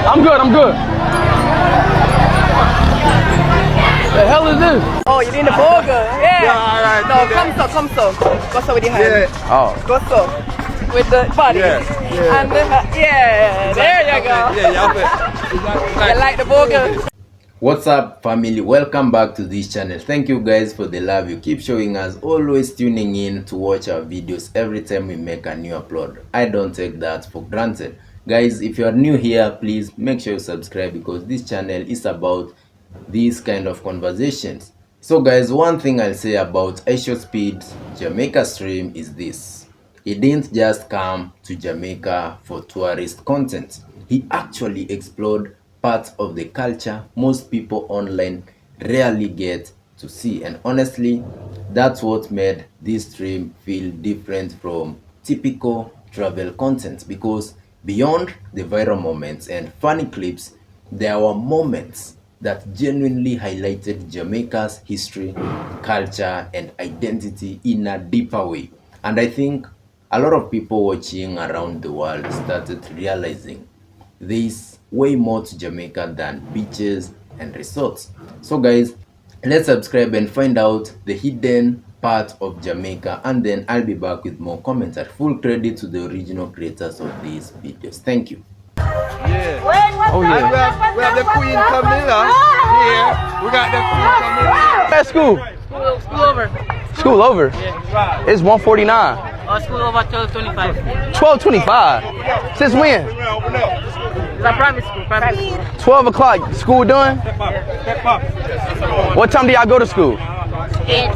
I'm good. The hell is this? Oh, you need the burger? Yeah. Alright. No, come so. Go so with the hand. Yeah. Oh. Go so. With the body. Yeah. And yeah, there you go. Yeah. You like the burger? What's up, family? Welcome back to this channel. Thank you guys for the love you keep showing us, always tuning in to watch our videos every time we make a new upload. I don't take that for granted. Guys, if you are new here, please make sure you subscribe because this channel is about these kind of conversations. So guys, one thing I'll say about IShowSpeed's Jamaica stream is this: he didn't just come to Jamaica for tourist content. He actually explored parts of the culture most people online rarely get to see, and honestly, that's what made this stream feel different from typical travel content, because beyond the viral moments and funny clips, there were moments that genuinely highlighted Jamaica's history, culture, and identity in a deeper way. And I think a lot of people watching around the world started realizing there's way more to Jamaica than beaches and resorts. So guys, let's subscribe and find out the hidden part of Jamaica, and then I'll be back with more commentary. Full credit to the original creators of these videos. Thank you. Yeah. Oh And yeah. we have the Queen Camilla here. We got the Queen Camilla. At school. School over. School over. Yeah. It's 1:49. School over 12:25. 12:25. Since when? It's a private school. 12 o'clock. School done? What time do y'all go to school? 8.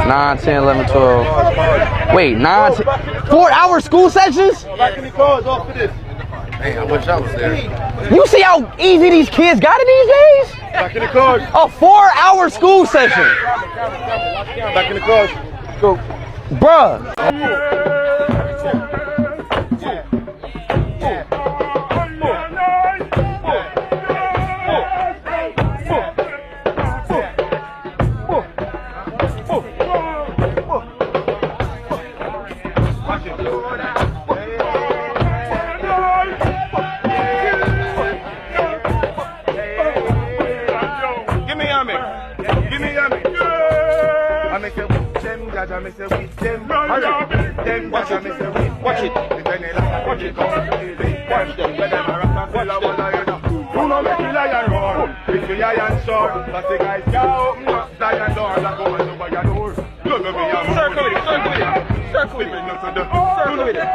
9, 10, 11, 12. Wait, 9, 10, 4-hour school sessions? Back in the cars off of this. Hey, I wish I was there. You see how easy these kids got it these days? Back in the cars. A 4-hour school session. Back in the cars. Go. Bruh. Watch it.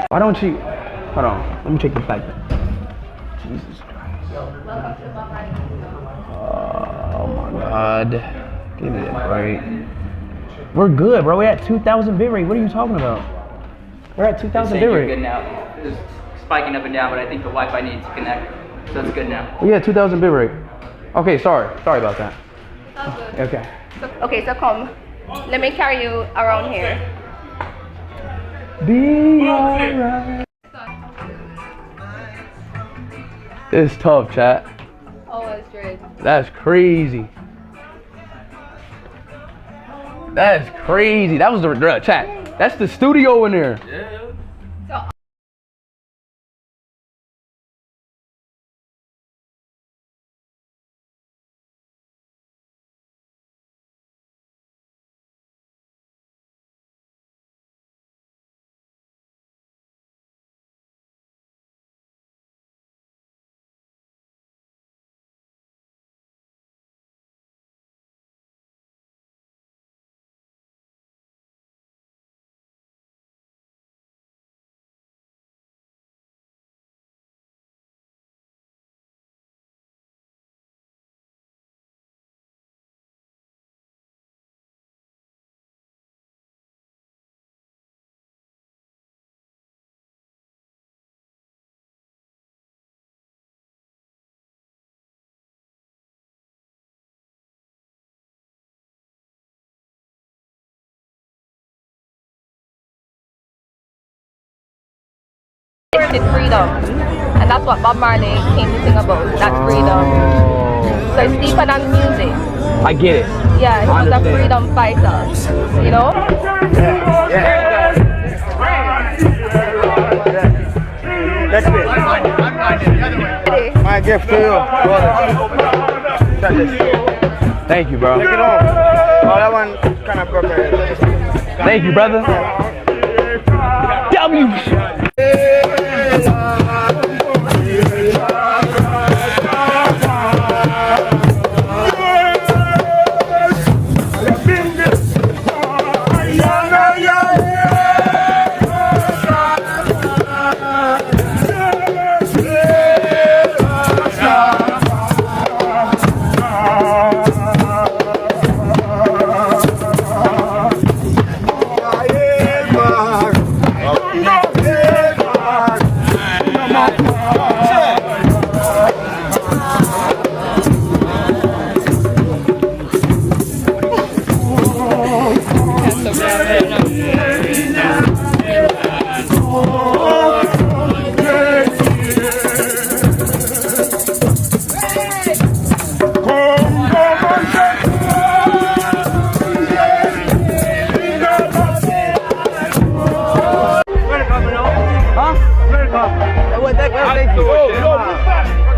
Why don't you? Hold on. Let me take this back. Jesus Christ. Oh my God. Give me that break. We're good, bro. We're at 2,000 bit rate. What are you talking about? We're at 2,000 bit rate. Good now. It's spiking up and down, but I think the Wi-Fi needs to connect, so it's good now. Yeah, 2,000 bit rate. Okay, sorry about that. Okay. Okay, so come. Let me carry you around here. Be alright. It's tough, chat. Oh, it's great. That's crazy. That's crazy. That was the chat. That's the studio in there. Yeah. It's freedom. And that's what Bob Marley came to sing about. That's freedom. So it's deeper than music. I get it. Yeah, he was a freedom fighter. You know? That's it. My gift to you. Thank you, bro. Take it home. Oh, that one kind of prepared. Thank you, brother. W.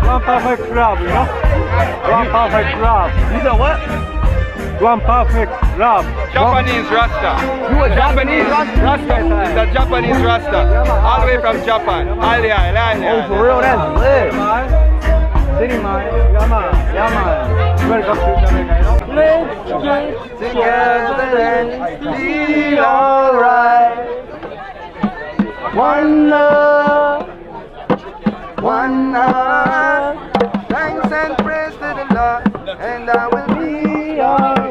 One perfect rub, you know? One perfect rub. You know what? One perfect rub. Japanese Rasta. You a Japanese Rasta? Rasta is a Japanese Rasta. All the way from Japan. Oh, for real? That's lit. City man. Yeah, man. Yeah, man. Welcome to Jamaica, you know? Let's get together and be alright. One love. One love. Thanks and praise to the Lord, and I will be alright.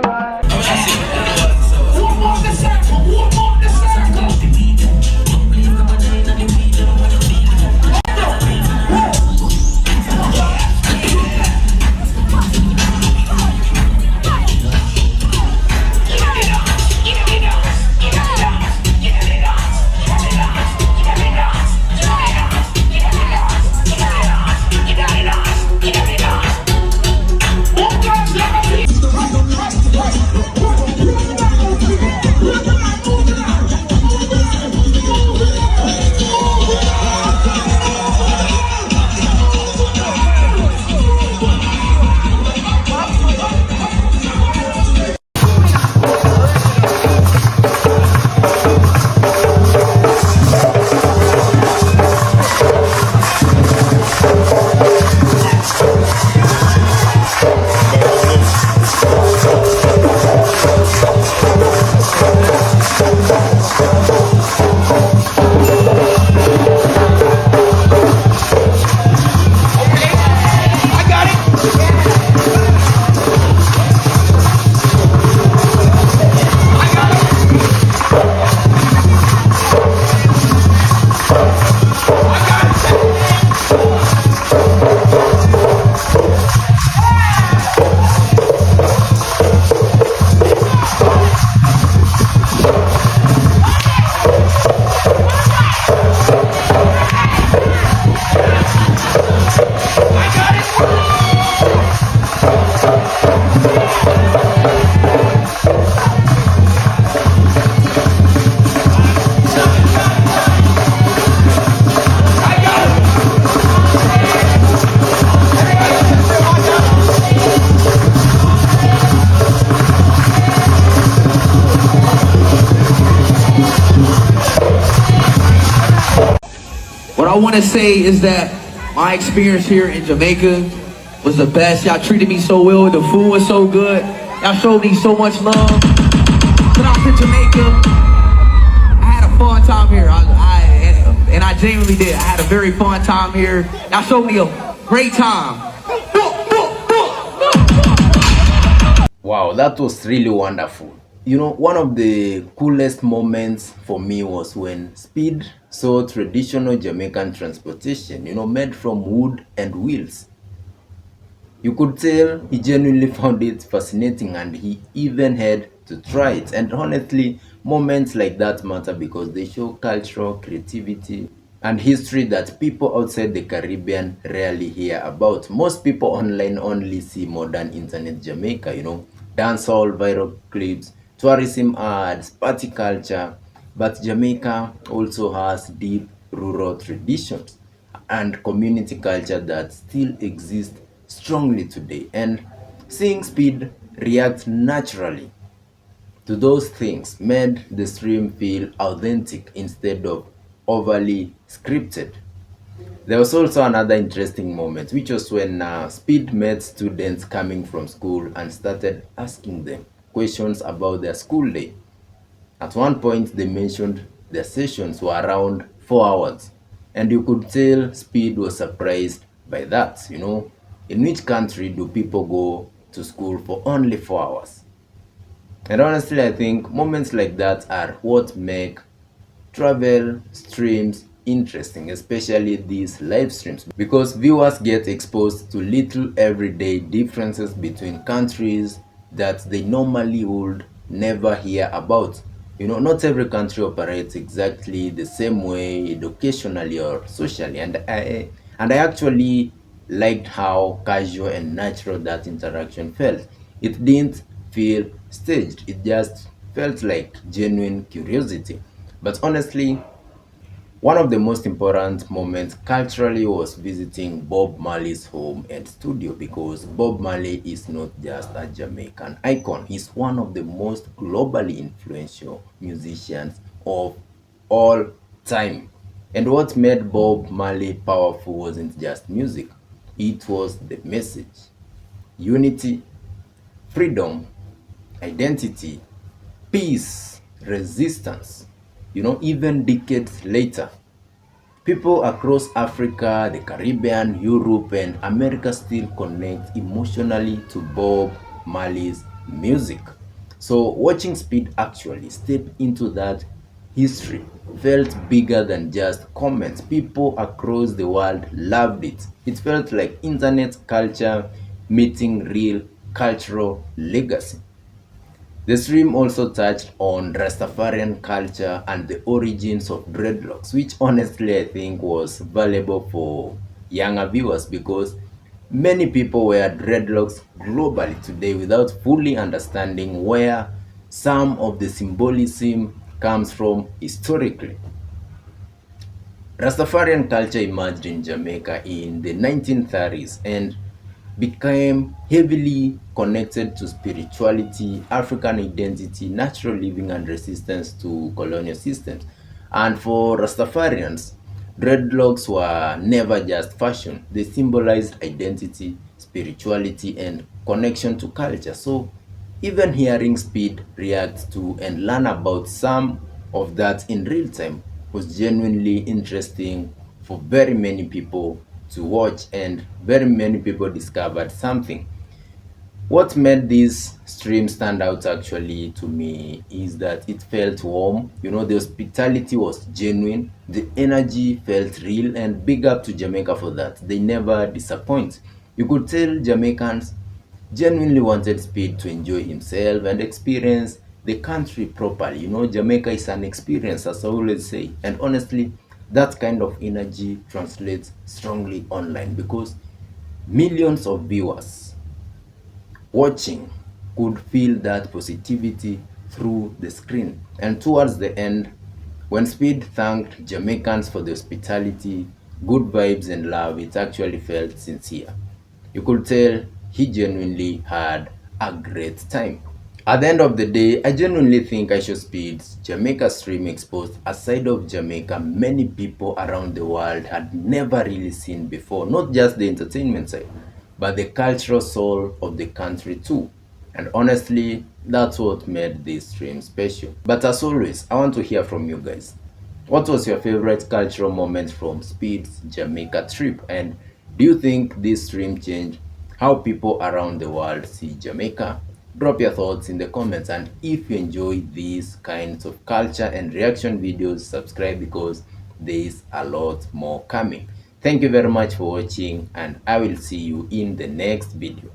What I want to say is that my experience here in Jamaica was the best. Y'all treated me so well. The food was so good. Y'all showed me so much love. Shout out to Jamaica. I had a fun time here. And I genuinely did. I had a very fun time here. Y'all showed me a great time. Wow, that was really wonderful. You know, one of the coolest moments for me was when Speed saw traditional Jamaican transportation, you know, made from wood and wheels. You could tell he genuinely found it fascinating and he even had to try it. And honestly, moments like that matter because they show cultural creativity and history that people outside the Caribbean rarely hear about. Most people online only see modern internet Jamaica, you know, dancehall, viral clips, tourism ads, party culture. But Jamaica also has deep rural traditions. and community culture that still exists strongly today. And seeing Speed react naturally to those things made the stream feel authentic instead of overly scripted. There was also another interesting moment, which was when Speed met students coming from school and started asking them questions about their school day. At one point, they mentioned their sessions were around 4 hours, and you could tell Speed was surprised by that. In which country do people go to school for only 4 hours? And honestly, I think moments like that are what make travel streams interesting, especially these live streams, because viewers get exposed to little everyday differences between countries that they normally would never hear about. Not every country operates exactly the same way educationally or socially, and I actually liked how casual and natural that interaction felt. It didn't feel staged, it just felt like genuine curiosity. But honestly, one of the most important moments culturally was visiting Bob Marley's home and studio, because Bob Marley is not just a Jamaican icon, he's one of the most globally influential musicians of all time. And what made Bob Marley powerful wasn't just music, it was the message: unity, freedom, identity, peace, resistance. Even decades later, people across Africa, the Caribbean, Europe, and America still connect emotionally to Bob Marley's music. So watching Speed actually step into that history felt bigger than just comments. People across the world loved it. It felt like internet culture meeting real cultural legacy. The stream also touched on Rastafarian culture and the origins of dreadlocks, which honestly I think was valuable for younger viewers, because many people wear dreadlocks globally today without fully understanding where some of the symbolism comes from historically. Rastafarian culture emerged in Jamaica in the 1930s and became heavily connected to spirituality, African identity, natural living, and resistance to colonial systems. And for Rastafarians, dreadlocks were never just fashion, they symbolized identity, spirituality, and connection to culture. So even hearing Speed react to and learn about some of that in real time was genuinely interesting for very many people to watch, and very many people discovered something. What made this stream stand out actually to me is that it felt warm. The hospitality was genuine, the energy felt real, and big up to Jamaica for that. They never disappoint. You could tell Jamaicans genuinely wanted Speed to enjoy himself and experience the country properly. Jamaica is an experience, as I always say. And honestly, that kind of energy translates strongly online, because millions of viewers watching could feel that positivity through the screen. And towards the end, when Speed thanked Jamaicans for the hospitality, good vibes, and love, it actually felt sincere. You could tell he genuinely had a great time. At the end of the day, I genuinely think IShowSpeed's Jamaica stream exposed a side of Jamaica many people around the world had never really seen before. Not just the entertainment side, but the cultural soul of the country too. And honestly, that's what made this stream special. But as always, I want to hear from you guys. What was your favorite cultural moment from Speed's Jamaica trip? And do you think this stream changed how people around the world see Jamaica? Drop your thoughts in the comments, and if you enjoy these kinds of culture and reaction videos, subscribe, because there is a lot more coming. Thank you very much for watching, and I will see you in the next video.